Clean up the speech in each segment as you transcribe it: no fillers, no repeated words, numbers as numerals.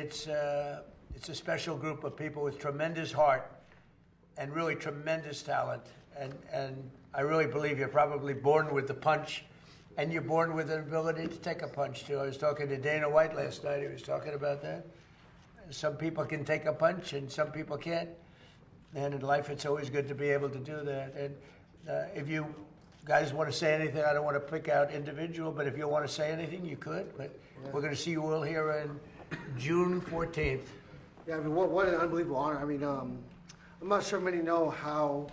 it's a special group of people with tremendous heart and really tremendous talent. And I really believe you're probably born with the punch, and you're born with an ability to take a punch too. I was talking to Dana White last night. He was talking about that. Some people can take a punch and some people can't. And in life, it's always good to be able to do that. And if you guys want to say anything, I don't want to pick out individual, but if you want to say anything, you could. But we're going to see you all here on June 14th. Yeah, I mean, what an unbelievable honor. I mean, I'm not sure many know how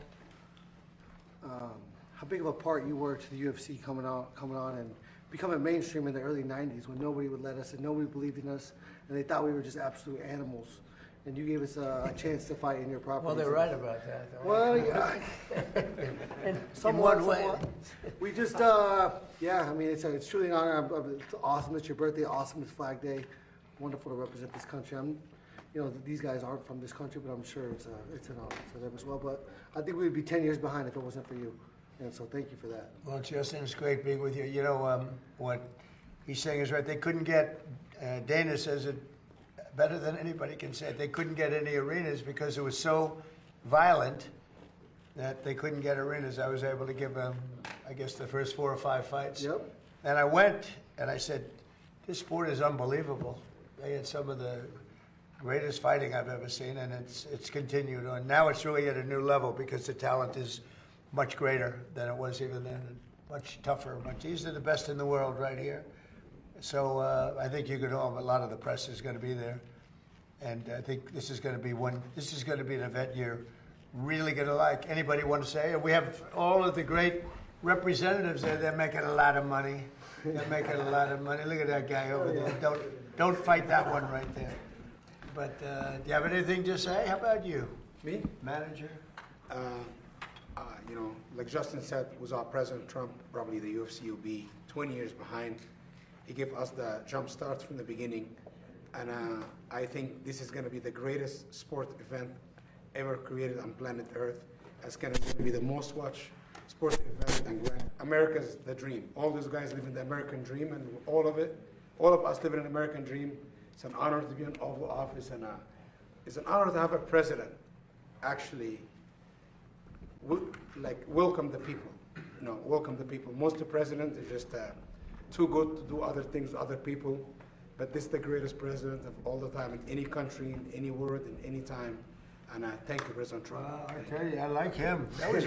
big of a part you were to the UFC coming on and becoming mainstream in the early 90s when nobody would let us and nobody believed in us and they thought we were just absolute animals. And you gave us a chance to fight in your property. Well, they're right about that. Well, yeah. Somewhat. We just, yeah, I mean, it's truly an honor. It's awesome. It's your birthday. Awesome. It's Flag Day. Wonderful to represent this country. These guys aren't from this country, but I'm sure it's an honor for them as well. But I think we'd be 10 years behind if it wasn't for you. And so thank you for that. Well, Justin, it's great being with you. You know, what he's saying is right. They couldn't get, Dana says it better than anybody can say it. They couldn't get any arenas because it was so violent that they couldn't get arenas. I was able to give them, I guess, the first 4 or 5 fights. Yep. And I went and I said, this sport is unbelievable. They had some of the greatest fighting I've ever seen, and it's continued on. Now it's really at a new level because the talent is much greater than it was even then, and much tougher. These are the best in the world right here. So I think you could a lot of the press is going to be there, and I think this is going to be an event you're really going to like. Anybody want to say? We have all of the great representatives there. They're making a lot of money. They're making a lot of money. Look at that guy over there. Don't fight that one right there. But do you have anything to say? How about you? Me? Manager? Like Justin said, was our President Trump, probably the UFC will be 20 years behind. He gave us the jump start from the beginning. And I think this is going to be the greatest sport event ever created on planet Earth. It's going to be the most watched sport event. And America's the dream. All those guys live in the American dream, and all of us live in an American dream. It's an honor to be in Oval Office, and it's an honor to have a president actually welcome the people. Welcome the people. Most of the presidents are just too good to do other things with other people, but this is the greatest president of all the time in any country, in any world, in any time. And thank you, President Trump. Well, I tell you, I like him. That was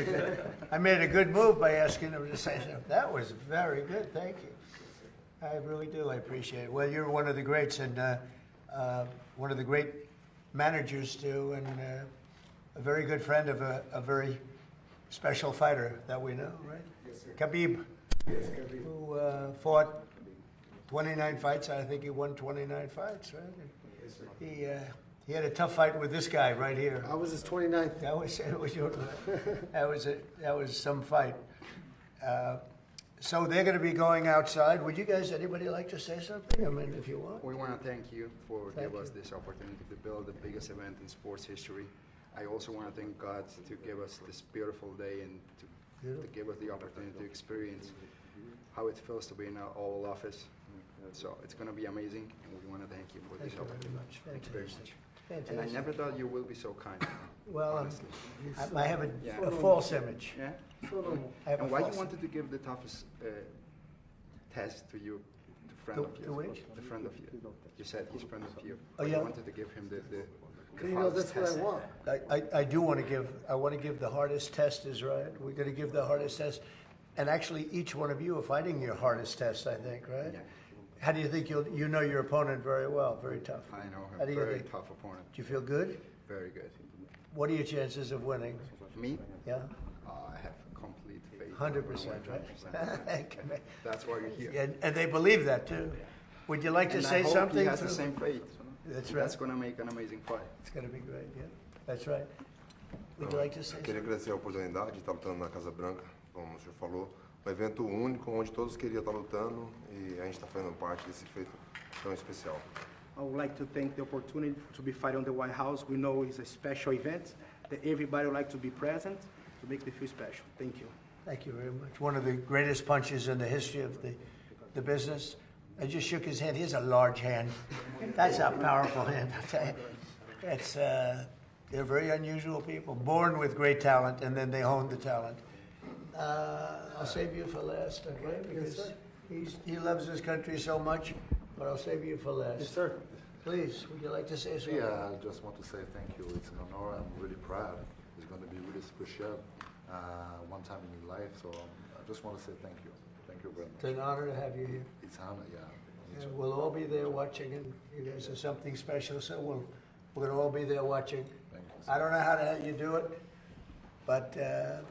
I made a good move by asking him to say something. That was very good. Thank you. I really do. I appreciate it. Well, you're one of the greats and one of the great managers too, and a very good friend of a very special fighter that we know, right? Yes, sir. Khabib. Yes, Khabib. Who fought 29 fights. I think he won 29 fights, right? Yes, sir. He had a tough fight with this guy right here. I was his 29th. That was some fight. So they're going to be going outside. Would you guys, anybody like to say something? I mean, if you want. We want to thank you for giving us this opportunity to build the biggest event in sports history. I also want to thank God to give us this beautiful day and to give us the opportunity to experience how it feels to be in our Oval Office. So it's going to be amazing, and we want to thank you for this opportunity. Thank you very much. Fantastic. And I never thought you will be so kind. Well, honestly. I have a false image. Yeah. I have And a why false you wanted to give the toughest test to you, to friend of To yours? which? The friend of you. You said he's friend of you. Oh, You yeah? wanted to give him the That's what I want. I do want to give. I want to give the hardest test. Is right. We're going to give the hardest test, and actually, each one of you are fighting your hardest test. I think, right? Yeah. How do you think you know your opponent very well? Very tough. I know How do him. you Very think? tough opponent. Do you feel good? Very good. What are your chances of winning? Me? Yeah, I have complete faith. 100%. Right? That's why you're here. And they believe that too. Would you like to And say I hope something? he has the through- same faith. That's right. That's going to make an amazing fight. It's going to be great. Yeah, that's right. Would you like to say Queria something? agradecer a oportunidade de estar lutando na Casa Branca, como o senhor falou. Um evento único onde todos queriam estar lutando e a gente está fazendo parte desse feito tão especial. I would like to thank the opportunity to be fighting on the White House. We know it's a special event that everybody would like to be present to make me feel special. Thank you. Thank you very much. One of the greatest punches in the history of the business. I just shook his hand. He has a large hand. That's a powerful hand. I'll tell you. It's, they're very unusual people, born with great talent, and then they hone the talent. I'll save you for last, okay? Because he loves his country so much, but I'll save you for last. Yes, sir. Please, would you like to say something? Yeah, I just want to say thank you. It's an honor. I'm really proud. It's going to be really special one time in your life. So I just want to say thank you. Thank you very much. It's an honor to have you here. It's an honor, yeah. And we'll all be there watching, and you guys are something special, so we're gonna all be there watching. Thank you. I don't know how the hell you do it, but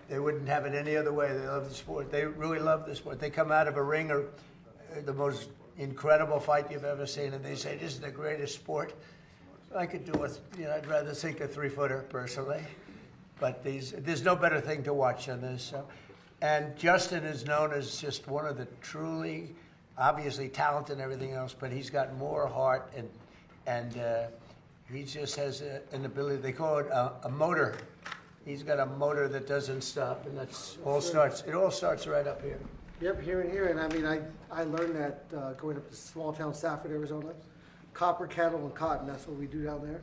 they wouldn't have it any other way. They love the sport. They really love the sport. They come out of a ring or the most incredible fight you've ever seen, and they say, this is the greatest sport. I could do it, I'd rather sink a 3-footer personally, but there's no better thing to watch than this. So. And Justin is known as just one of the truly, obviously talented and everything else, but he's got more heart, and he just has an ability. They call it a motor. He's got a motor that doesn't stop, and that's all starts. It all starts right up here. Yep, here and here. And I mean, I learned that going up to small town Stafford, Arizona. Copper, cattle, and cotton. That's what we do down there.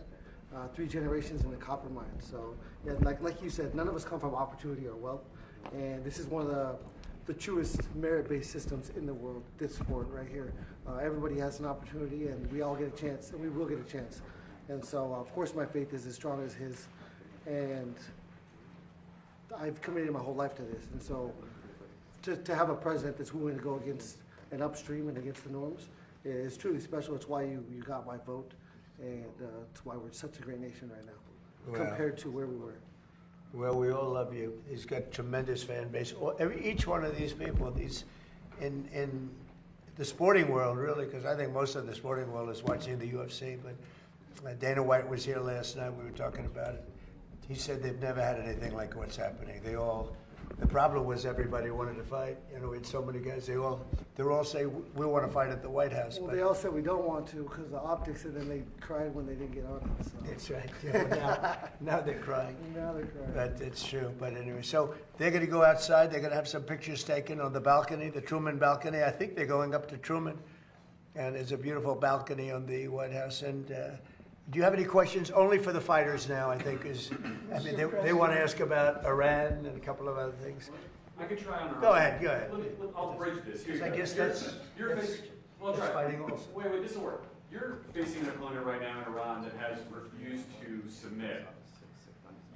3 generations in the copper mine. So, yeah, like you said, none of us come from opportunity or wealth. And this is one of the truest merit-based systems in the world, this sport right here. Everybody has an opportunity, and we all get a chance, and we will get a chance. And so, of course, my faith is as strong as his. And I've committed my whole life to this. And so, to have a president that's willing to go against an upstream and against the norms is truly special. It's why you got my vote, and it's why we're such a great nation right now, compared to where we were. Well, we all love you. He's got tremendous fan base. Each one of these people, in the sporting world, really, because I think most of the sporting world is watching the UFC. But Dana White was here last night. We were talking about it. He said they've never had anything like what's happening. The problem was everybody wanted to fight. We had so many guys. They all say we want to fight at the White House. Well, they all said we don't want to because the optics, and then they cried when they didn't get on it. So. That's right. Now they're crying. Now they're crying. But it's true. But anyway, so they're going to go outside. They're going to have some pictures taken on the balcony, the Truman balcony. I think they're going up to Truman, and there's a beautiful balcony on the White House. And do you have any questions? Only for the fighters now, I think. They want to ask about Iran and a couple of other things. I could try on Iran. Go ahead. I'll bridge this. Here you I go. guess that's Well, try it. fighting also. Wait, this will work. You're facing an opponent right now in Iran that has refused to submit.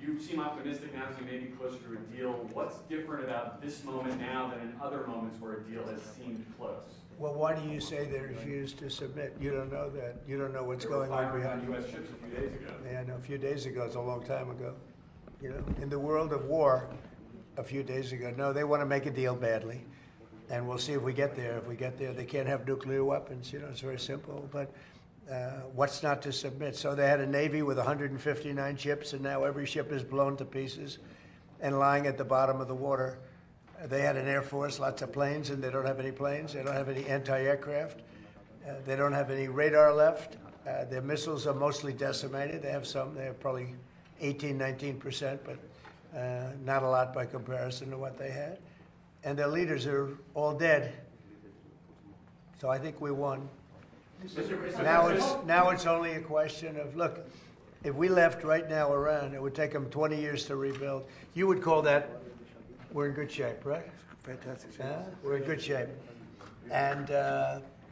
You seem optimistic now as you may be closer to a deal. What's different about this moment now than in other moments where a deal has seemed close? Well, why do you say they refused to submit? You don't know that. You don't know what's They were going on firing behind you. U.S. ships a few days ago. Yeah, I know. A few days ago is a long time ago. In the world of war, a few days ago. No, they want to make a deal badly, and we'll see if we get there. If we get there, they can't have nuclear weapons. It's very simple. But what's not to submit? So they had a Navy with 159 ships, and now every ship is blown to pieces and lying at the bottom of the water. They had an Air Force, lots of planes, and they don't have any planes. They don't have any anti-aircraft. They don't have any radar left. Their missiles are mostly decimated. They have some. They have probably 19%, but not a lot by comparison to what they had. And their leaders are all dead. So I think we won. Now it's only a question of, look, if we left right now Iran, it would take them 20 years to rebuild. You would call that, we're in good shape, right? Fantastic shape. We're in good shape. And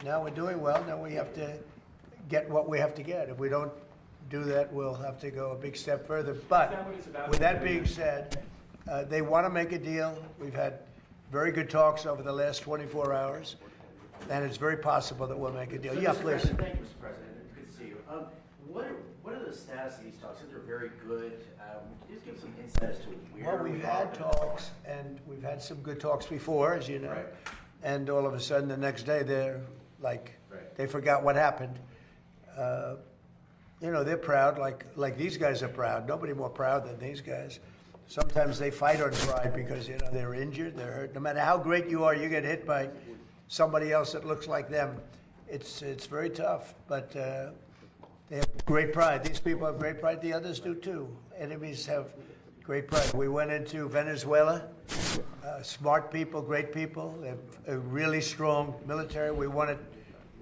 now we're doing well. Now we have to get what we have to get. If we don't do that, we'll have to go a big step further. But with that being said, they want to make a deal. We've had very good talks over the last 24 hours, and it's very possible that we'll make a deal. So, Yeah, Mr. please. President, thank you, Mr. President. It's good to see you. What are the status of these talks? They're very good. Just give some insight as to where Well, we've we had are. talks, and we've had some good talks before, as you know. Right. And all of a sudden, the next day, they're like, Right. they forgot what happened. They're proud, like these guys are proud. Nobody more proud than these guys. Sometimes they fight on pride because, they're injured, they're hurt. No matter how great you are, you get hit by somebody else that looks like them. It's very tough, but they have great pride. These people have great pride. The others do too. Enemies have great pride. We went into Venezuela. Smart people, great people. They have a really strong military. We wanted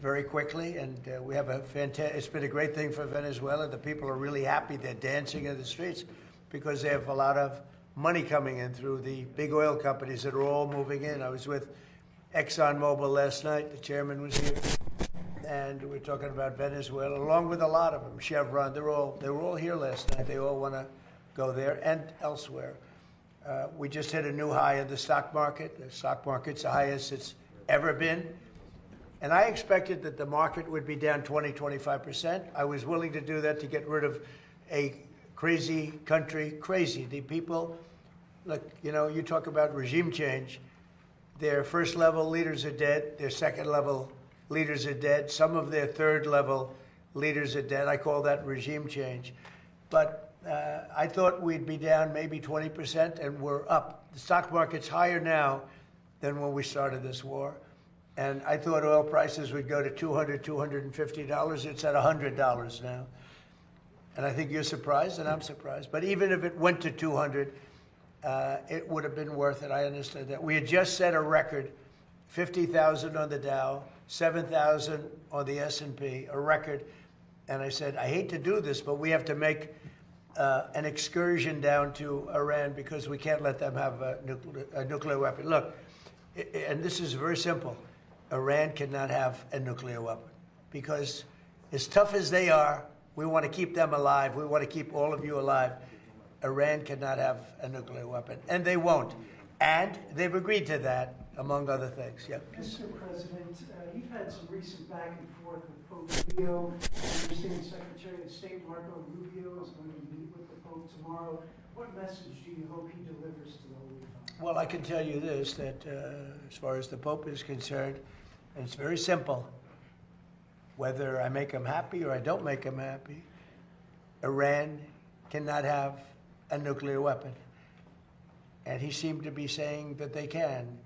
very quickly, and we have a fantastic. It's been a great thing for Venezuela. The people are really happy. They're dancing in the streets because they have a lot of money coming in through the big oil companies that are all moving in. I was with ExxonMobil last night. The chairman was here, and we're talking about Venezuela, along with a lot of them. Chevron. They were all here last night. They all want to go there and elsewhere. We just hit a new high in the stock market. The stock market's the highest it's ever been. And I expected that the market would be down 20-25%. I was willing to do that to get rid of a crazy country. Crazy. The people, look, you talk about regime change. Their first level leaders are dead. Their second level leaders are dead. Some of their third level leaders are dead. I call that regime change. But I thought we'd be down maybe 20%, and we're up. The stock market's higher now than when we started this war. And I thought oil prices would go to $200, $250. It's at $100 now. And I think you're surprised, and I'm surprised. But even if it went to 200, it would have been worth it. I understood that. We had just set a record, 50,000 on the Dow, 7,000 on the S&P, a record. And I said, I hate to do this, but we have to make an excursion down to Iran because we can't let them have a nuclear weapon. Look, and this is very simple. Iran cannot have a nuclear weapon because as tough as they are, we want to keep them alive. We want to keep all of you alive. Iran cannot have a nuclear weapon, and they won't. And they've agreed to that, among other things. Yeah. Mr. President, you've had some recent back and forth with Pope Leo. I understand Secretary of State Marco Rubio is going to meet with the Pope tomorrow. What message do you hope he delivers to the Holy Father? Well, I can tell you this, that as far as the Pope is concerned, and it's very simple. Whether I make him happy or I don't make him happy, Iran cannot have a nuclear weapon. And he seemed to be saying that they can.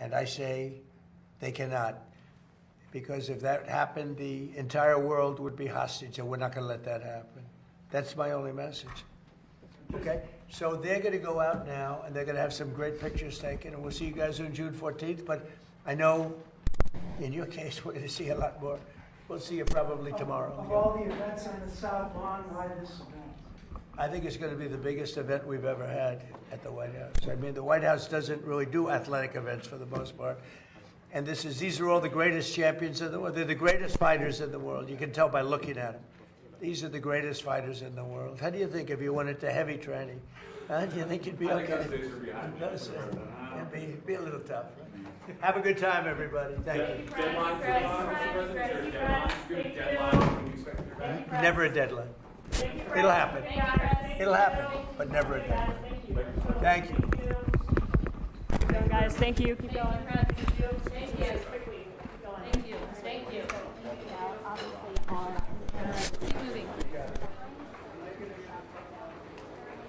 And I say they cannot. Because if that happened, the entire world would be hostage, and we're not going to let that happen. That's my only message. Okay? So they're going to go out now, and they're going to have some great pictures taken, and we'll see you guys on June 14th. But I know in your case, we're going to see a lot more. We'll see you probably tomorrow. Of all the events on the South Lawn, why this event? I think it's going to be the biggest event we've ever had at the White House. I mean, the White House doesn't really do athletic events for the most part. And these are all the greatest champions in the world. They're the greatest fighters in the world. You can tell by looking at them. These are the greatest fighters in the world. How do you think if you went into heavy training? Do you think you'd be okay? It'd be a little tough. Have a good time, everybody. Thank you. Deadline for Mr. President? Deadline? Can we expect your back? Never a deadline. It'll happen. It'll happen, but never a deadline. Thank you. Keep going, guys. Thank you. Keep going.